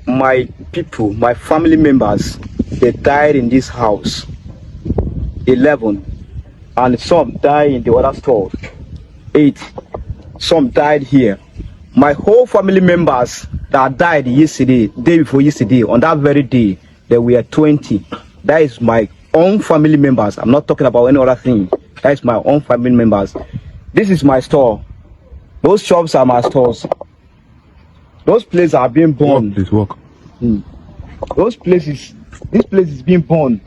my people, my family members, they died in this house. 11. And some died in the other store. 8. Some died here. My whole family members that died yesterday, day before yesterday, on that very day, there were 20. That is my own family members. I'm not talking about any other thing. That is my own family members. This is my store. Those shops are my stores. Those places are being burned. Please walk. Those places, this place is being burned.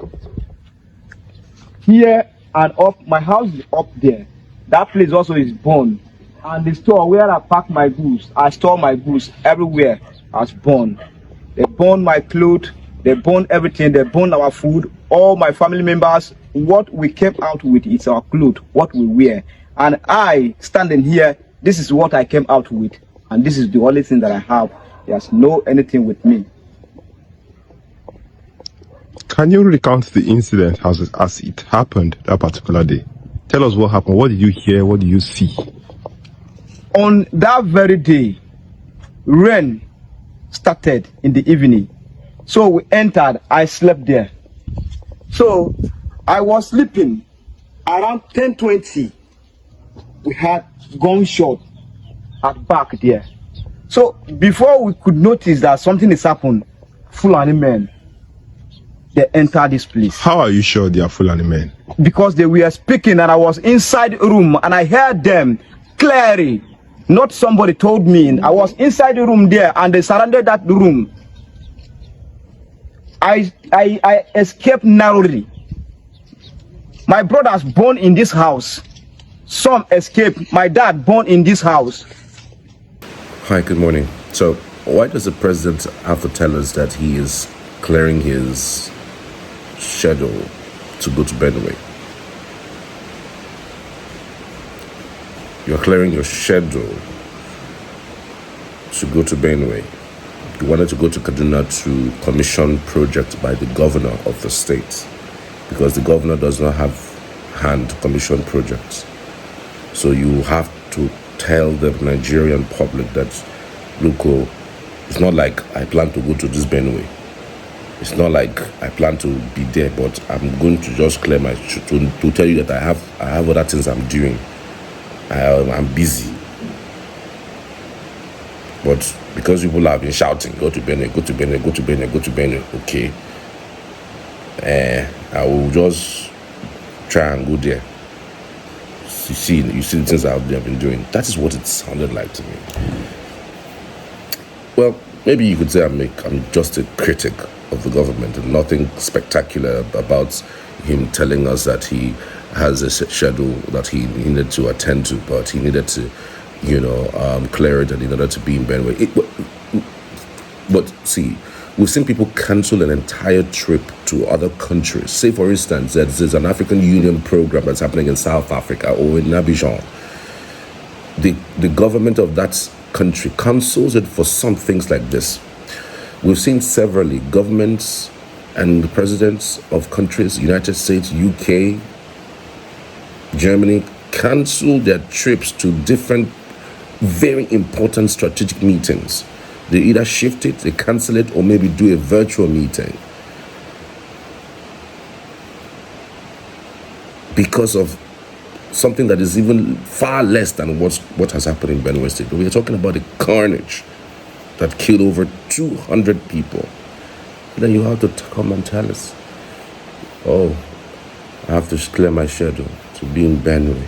Here and up, my house is up there. That place also is burned. And the store where I pack my goods, I store my goods everywhere has burned. They burned my clothes, they burned everything, they burned our food, all my family members. What we came out with is our clothes, what we wear. And I, standing here, this is what I came out with. And this is the only thing that I have. There's no anything with me. Can you recount the incident as it happened that particular day? Tell us what happened. What did you hear? What did you see? On that very day, rain started in the evening. So we entered, I slept there. So I was sleeping around 10:20. We had gunshot at back there. So before we could notice that something is happened, Fulani men, they entered this place. How are you sure they are Fulani men? Because they were speaking and I was inside the room and I heard them clearly. Not somebody told me. I was inside the room there and they surrounded that room. I escaped narrowly. My brothers born in this house. Some escaped. My dad born in this house. Hi, good morning. So, why does the president have to tell us that he is clearing his schedule to go to Benue? You're clearing your schedule to go to Benue. You wanted to go to Kaduna to commission projects by the governor of the state because the governor does not have hand to commission projects. So you have to tell the Nigerian public that, look, it's not like I plan to go to this Benue. It's not like I plan to be there, but I'm going to just clear my to tell you that I have other things I'm doing. I'm busy. But because people have been shouting, go to Benue, go to Benue, go to Benue, go to Benue, okay. I will just try and go there. You see the things I've been doing. That is what it sounded like to me. Well, maybe you could say I'm just a critic of the government and nothing spectacular about him telling us that he has a schedule that he needed to attend to, but he needed to, clear it in order to be in Benue. But see, we've seen people cancel an entire trip to other countries. Say, for instance, there's an African Union program that's happening in South Africa or in Abidjan. The government of that country cancels it for some things like this. We've seen severally governments and the presidents of countries, United States, UK, Germany, cancel their trips to different very important strategic meetings. They either shift it, they cancel it, or maybe do a virtual meeting. Because of something that is even far less than what has happened in Benue State. We are talking about a carnage that killed over 200 people. And then you have to come and tell us, oh, I have to clear my schedule to be in Benue.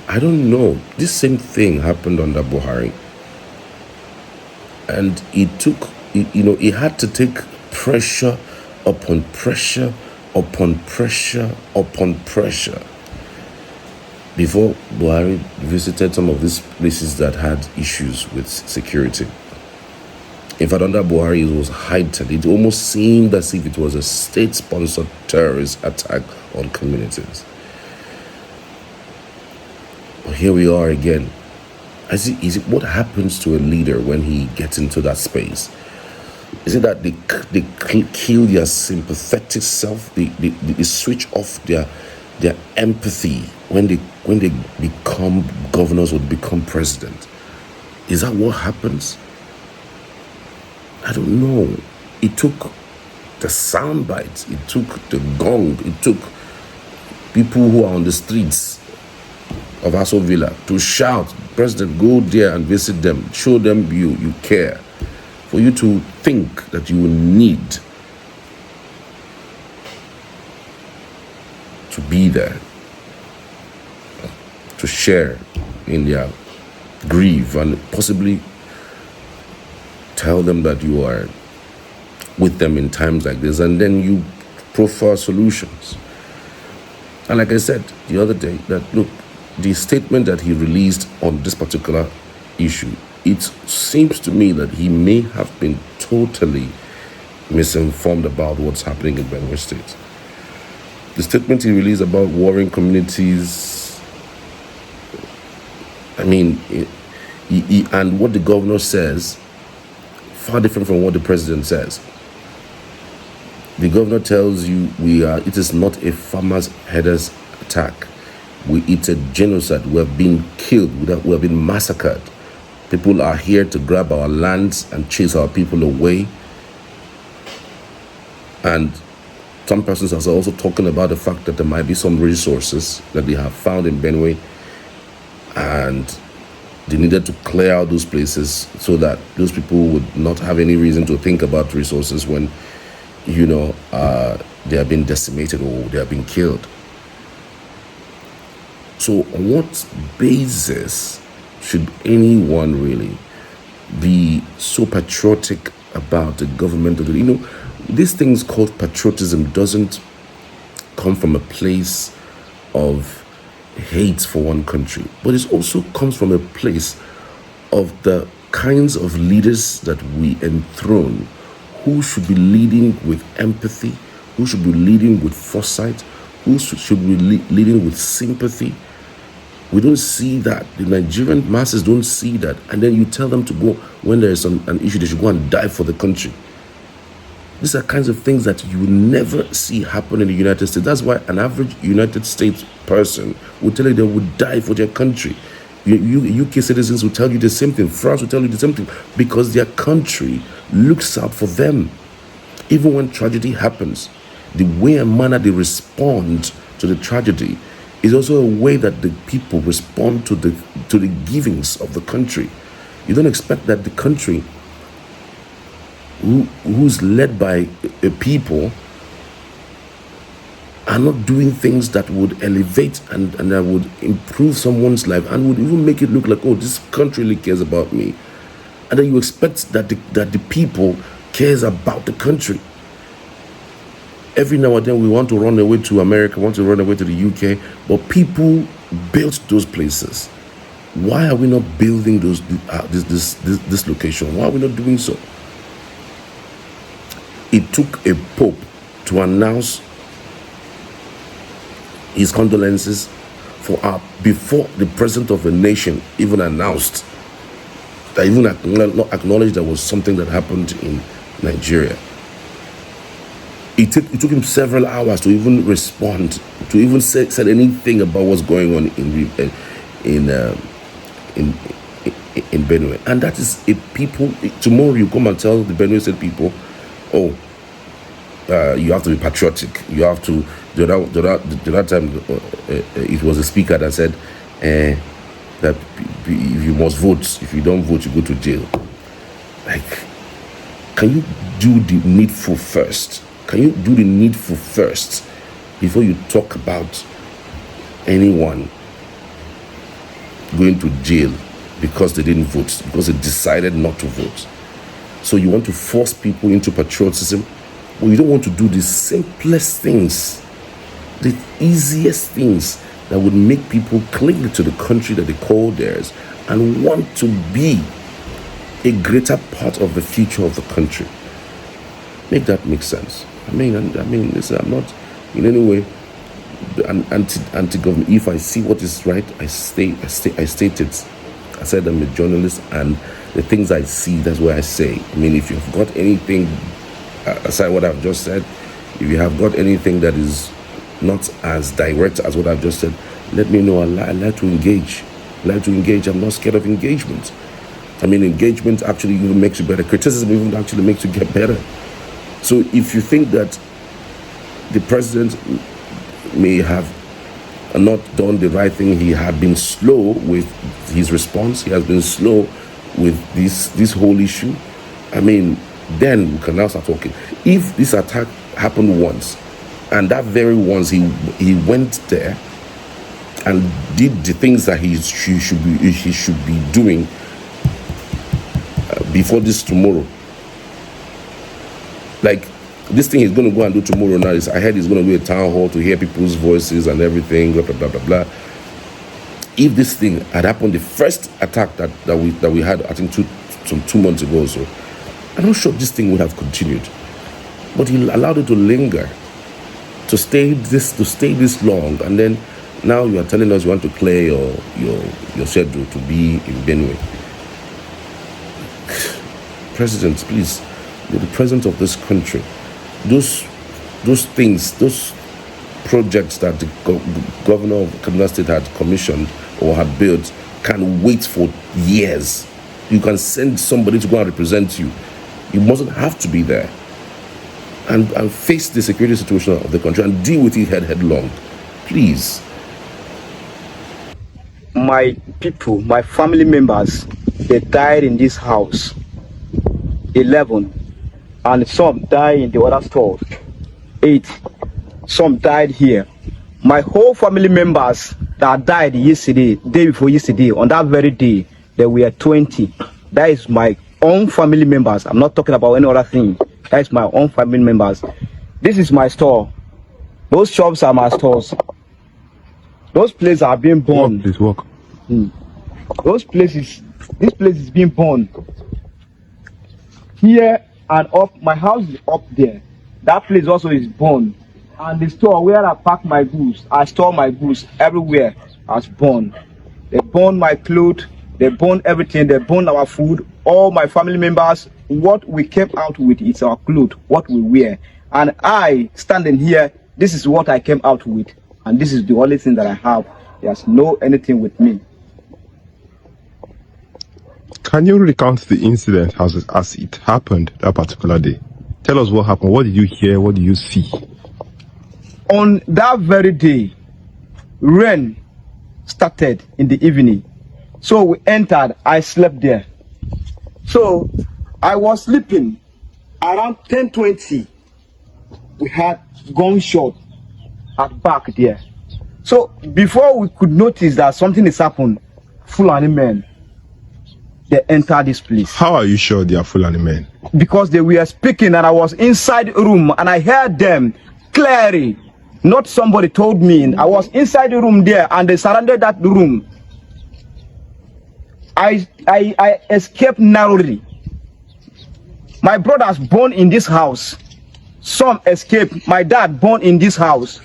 I don't know. This same thing happened under Buhari. And it had to take pressure upon pressure upon pressure upon pressure before Buhari visited some of these places that had issues with security. In fact, under Buhari, it was heightened. It almost seemed as if it was a state-sponsored terrorist attack on communities. But here we are again. Is it what happens to a leader when he gets into that space? Is it that they kill their sympathetic self? They switch off their empathy when they become governors or become president? Is that what happens? I don't know. It took the sound bites, it took the gong, it took people who are on the streets of Aso Villa to shout, President, go there and visit them, show them you care, for you to think that you will need to be there, to share in their grief and possibly tell them that you are with them in times like this, and then you proffer solutions. And like I said the other day, that look, the statement that he released on this particular issue, it seems to me that he may have been totally misinformed about what's happening in Benue State. The statement he released about warring communities, I mean, and what the governor says, far different from what the president says. The governor tells you it is not a farmers' herders attack. It's a genocide. We have been killed. We have been massacred. People are here to grab our lands and chase our people away. And some persons are also talking about the fact that there might be some resources that they have found in Benue, and they needed to clear out those places so that those people would not have any reason to think about resources when, they have been decimated or they have been killed. So on what basis should anyone really be so patriotic about the government? These things called patriotism doesn't come from a place of hate for one country, but it also comes from a place of the kinds of leaders that we enthrone, who should be leading with empathy, who should be leading with foresight, who should be leading with sympathy. We don't see that. The Nigerian masses don't see that. And then you tell them to go, when there is an issue, they should go and die for the country. These are kinds of things that you will never see happen in the United States. That's why an average United States person will tell you they would die for their country. UK citizens will tell you the same thing. France will tell you the same thing, because their country looks out for them. Even when tragedy happens, the way and manner they respond to the tragedy is also a way that the people respond to the givings of the country. You don't expect that the country who's led by a people are not doing things that would elevate and that would improve someone's life and would even make it look like, oh, this country really cares about me. And then you expect that the people cares about the country. Every now and then we want to run away to America, want to run away to the UK, but people built those places. Why are we not building this location? Why are we not doing so? It took a pope to announce his condolences before the president of a nation even announced, that even acknowledged there was something that happened in Nigeria. It took him several hours to even respond, to even say anything about what's going on in Benue. And that is people. Tomorrow you come and tell the Benue State people, oh, you have to be patriotic. You have to. The other time, it was a speaker that said that if you must vote, if you don't vote, you go to jail. Like, can you do the needful first? Can you do the needful first before you talk about anyone going to jail because they didn't vote, because they decided not to vote? So you want to force people into patriotism, but you don't want to do the simplest things, the easiest things that would make people cling to the country that they call theirs and want to be a greater part of the future of the country. Make that make sense. I mean, listen, I'm not in any way anti-government. If I see what is right, I state it. I said I'm a journalist, and the things I see, that's what I say. I mean, if you've got anything aside what I've just said, if you have got anything that is not as direct as what I've just said, let me know. I like to engage. I'm not scared of engagement. I mean, engagement actually even makes you better. Criticism even actually makes you get better. So if you think that the president may have not done the right thing, he had been slow with his response, he has been slow with this whole issue, I mean, then we can now start talking. If this attack happened once, and that very once he went there and did the things that he should be doing before this tomorrow, like this thing he's going to go and do tomorrow now is, I heard he's going to do a town hall to hear people's voices and everything, blah blah blah blah blah. If this thing had happened, the first attack that we had, I think 2 months ago or so, I'm not sure this thing would have continued. But he allowed it to linger, to stay this long, and then now you are telling us you want to clear your schedule to be in Benue. President, please, you're the president of this country. Those things, those projects that the governor of Kaduna State had commissioned or had built can wait for years. You can send somebody to go and represent you. You mustn't have to be there. And face the security situation of the country and deal with it headlong. Please. My people, my family members, they died in this house. 11. And some died in the other stores. 8. Some died here. My whole family members that died yesterday, day before yesterday, on that very day, there were 20. That is my own family members. I'm not talking about any other thing. That is my own family members. This is my store. Those shops are my stores. Those places are being burned. Please walk. Those places, this place is being burned. Here and up, my house is up there. That place also is burned. And the store where I pack my goods, I store my goods everywhere, has burned. They burned my clothes, they burned everything, they burned our food, all my family members. What we came out with is our clothes, what we wear. And I, standing here, this is what I came out with. And this is the only thing that I have. There's no anything with me. Can you recount the incident as it happened that particular day? Tell us what happened. What did you hear? What did you see? On that very day, rain started in the evening. So we entered, I slept there. So I was sleeping around 10:20. We had gunshot at back there. So before we could notice that something is happened, Fulani men, they entered this place. How are you sure they are Fulani men? Because they were speaking and I was inside the room and I heard them clearly. Not somebody told me. I was inside the room there and they surrounded that room. I escaped narrowly. My brothers born in this house. Some escaped. My dad born in this house.